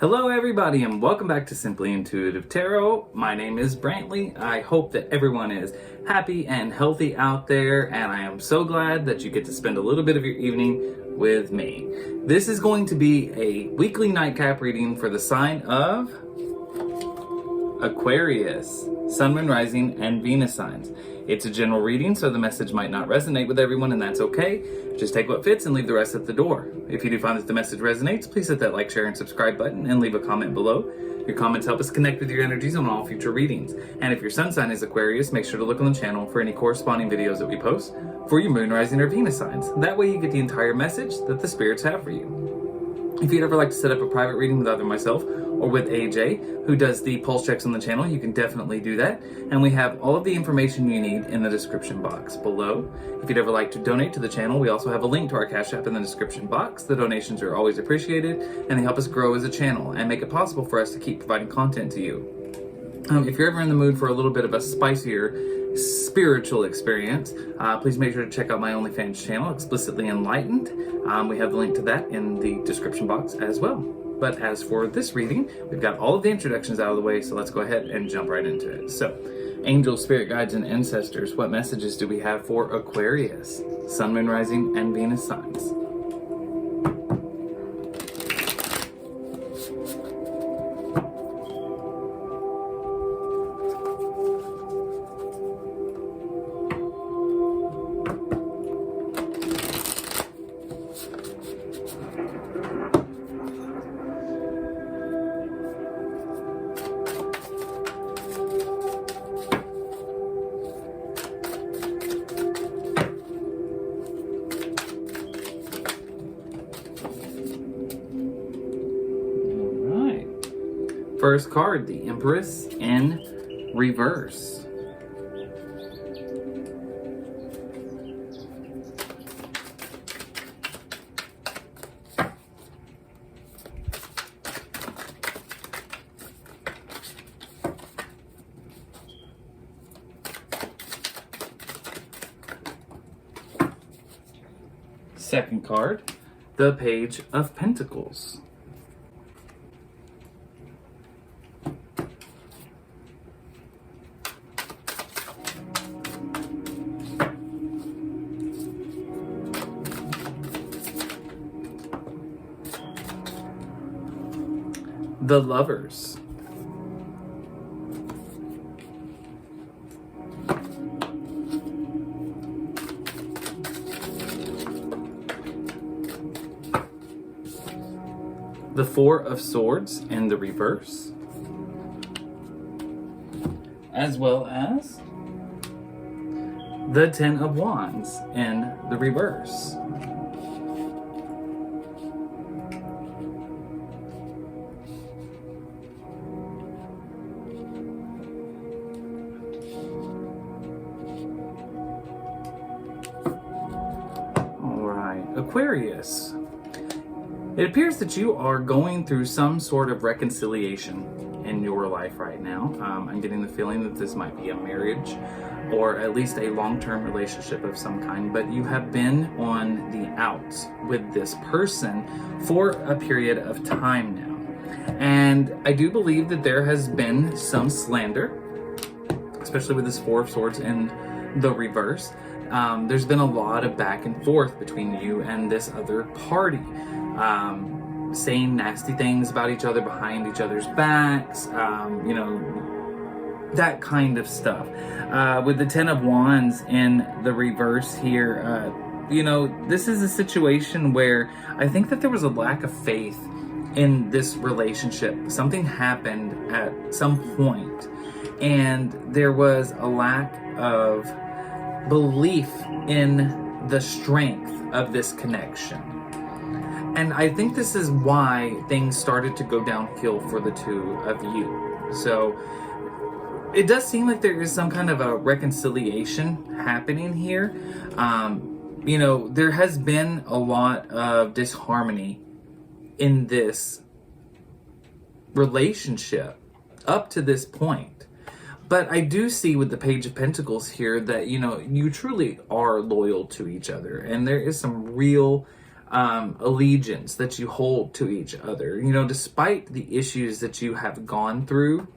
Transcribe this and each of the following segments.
Hello everybody and welcome back to Simply Intuitive Tarot. My name is Brantley. I hope that everyone is happy and healthy out there, and I am so glad that you get to spend a little bit of your evening with me. This is going to be a weekly nightcap reading for the sign of Aquarius, Sun, Moon, Rising, and Venus signs. It's a general reading, so the message might not resonate with everyone, and that's okay. Just take what fits and leave the rest at the door. If you do find that the message resonates, please hit that like, share, and subscribe button and leave a comment below. Your comments help us connect with your energies on all future readings. And if your sun sign is Aquarius, make sure to look on the channel for any corresponding videos that we post for your moon, rising, or Venus signs. That way you get the entire message that the spirits have for you. If you'd ever like to set up a private reading with either myself or with AJ, who does the pulse checks on the channel, you can definitely do that. And we have all of the information you need in the description box below. If you'd ever like to donate to the channel, we also have a link to our Cash App in the description box. The donations are always appreciated, and they help us grow as a channel and make it possible for us to keep providing content to you. If you're ever in the mood for a little bit of a spicier spiritual experience, please make sure to check out my OnlyFans channel, Explicitly Enlightened. We have the link to that in the description box as well. But as for this reading, we've got all of the introductions out of the way, so let's go ahead and jump right into it. So, angels, spirit guides, and ancestors, what messages do we have for Aquarius, Sun, Moon, Rising, and Venus signs? First card, the Empress in reverse. Second card, the Page of Pentacles. The Lovers. The Four of Swords in the reverse, as well as the Ten of Wands in the reverse. Aquarius, it appears that you are going through some sort of reconciliation in your life right now. I'm getting the feeling that this might be a marriage or at least a long-term relationship of some kind, but you have been on the outs with this person for a period of time now. And I do believe that there has been some slander, especially with this Four of Swords in the reverse. There's been a lot of back and forth between you and this other party, saying nasty things about each other behind each other's backs, that kind of stuff. With the Ten of Wands in the reverse here, this is a situation where I think that there was a lack of faith in this relationship. Something happened at some point, and there was a lack of belief in the strength of this connection. And I think this is why things started to go downhill for the two of you. So it does seem like there is some kind of a reconciliation happening here. There has been a lot of disharmony in this relationship up to this point. But I do see with the Page of Pentacles here that, you truly are loyal to each other. And there is some real allegiance that you hold to each other. You know, despite the issues that you have gone through,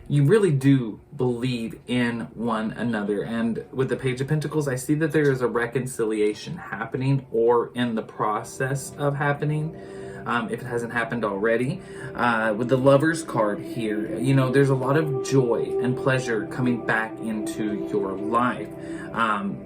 you really do believe in one another. And with the Page of Pentacles, I see that there is a reconciliation happening or in the process of happening, if it hasn't happened already. With the Lovers card here, you know, there's a lot of joy and pleasure coming back into your life.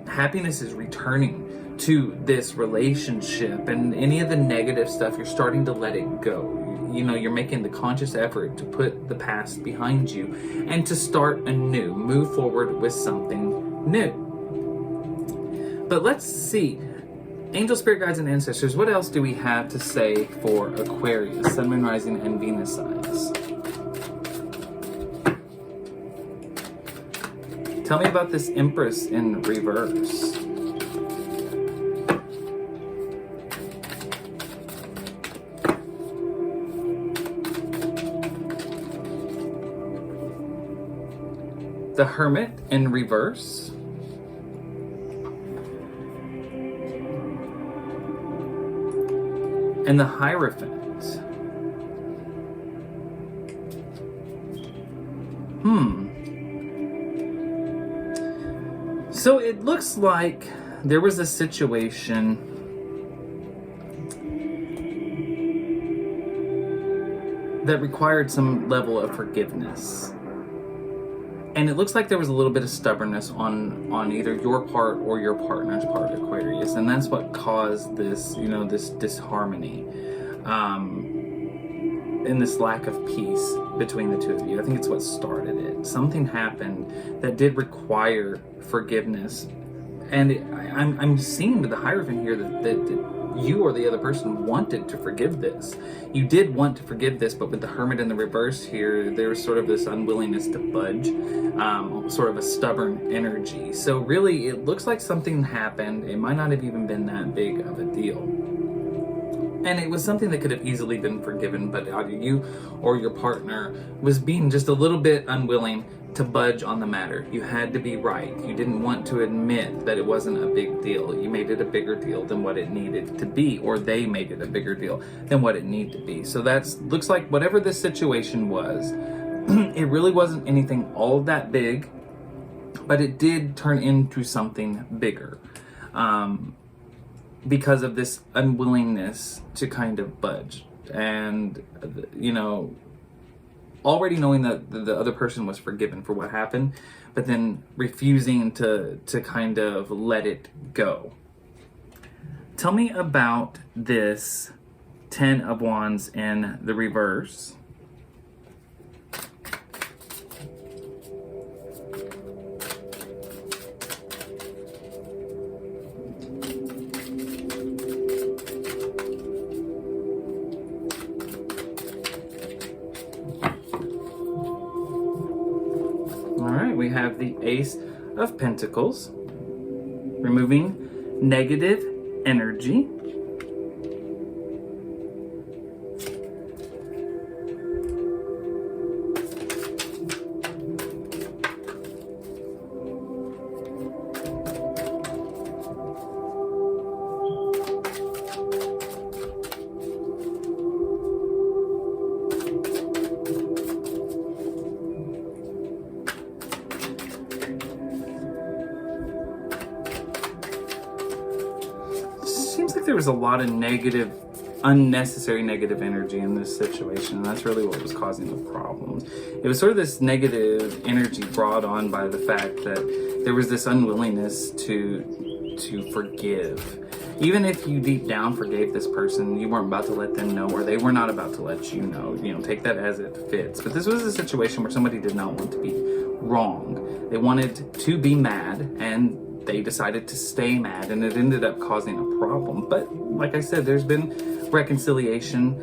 Happiness is returning to this relationship, and any of the negative stuff, you're starting to let it go. You know, you're making the conscious effort to put the past behind you and to start anew, move forward with something new. But let's see, angel, spirit guides, and ancestors, what else do we have to say for Aquarius, Sun, Moon, Rising, and Venus signs? Tell me about this Empress in reverse. The Hermit in reverse. And the Hierophant. So it looks like there was a situation that required some level of forgiveness. And it looks like there was a little bit of stubbornness on either your part or your partner's part, Aquarius. And that's what caused this, you know, this disharmony, and this lack of peace between the two of you. I think it's what started it. Something happened that did require forgiveness. And I'm seeing with the Hierophant here that you or the other person wanted to forgive this. You did want to forgive this, but with the Hermit in the reverse here, there was sort of this unwillingness to budge, sort of a stubborn energy. So really, it looks like something happened. It might not have even been that big of a deal. And it was something that could have easily been forgiven, but either you or your partner was being just a little bit unwilling to budge on the matter. You had to be right. You didn't want to admit that it wasn't a big deal. You made it a bigger deal than what it needed to be, or they made it a bigger deal than what it needed to be. So that's, looks like whatever this situation was, it really wasn't anything all that big, but it did turn into something bigger. Because of this unwillingness to kind of budge. And, you know, already knowing that the other person was forgiven for what happened, but then refusing to kind of let it go. Tell me about this Ten of Wands in the reverse. We have the Ace of Pentacles, removing negative energy. There was a lot of negative, unnecessary negative energy in this situation, and that's really what was causing the problems. It was sort of this negative energy brought on by the fact that there was this unwillingness to forgive. Even if you deep down forgave this person, you weren't about to let them know, or they were not about to let you know. You know, take that as it fits. But this was a situation where somebody did not want to be wrong. They wanted to be mad, and they decided to stay mad, and it ended up causing a problem. But like I said, there's been reconciliation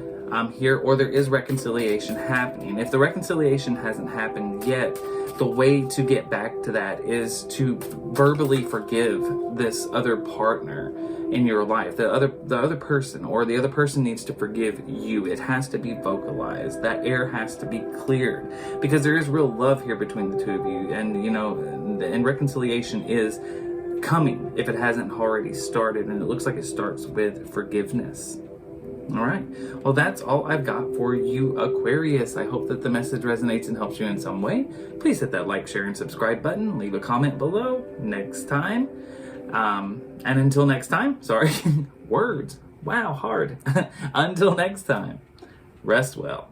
here, or there is reconciliation happening. If the reconciliation hasn't happened yet, the way to get back to that is to verbally forgive this other partner in your life, the other person, or the other person needs to forgive you. It has to be vocalized. That air has to be cleared, because there is real love here between the two of you. And you know, and reconciliation is coming if it hasn't already started, and it looks like it starts with forgiveness. All right, well, that's all I've got for you, Aquarius. I hope that the message resonates and helps you in some way. Please hit that like, share, and subscribe button. Leave a comment below next time. And until next time, sorry, words. Wow, hard. Until next time, rest well.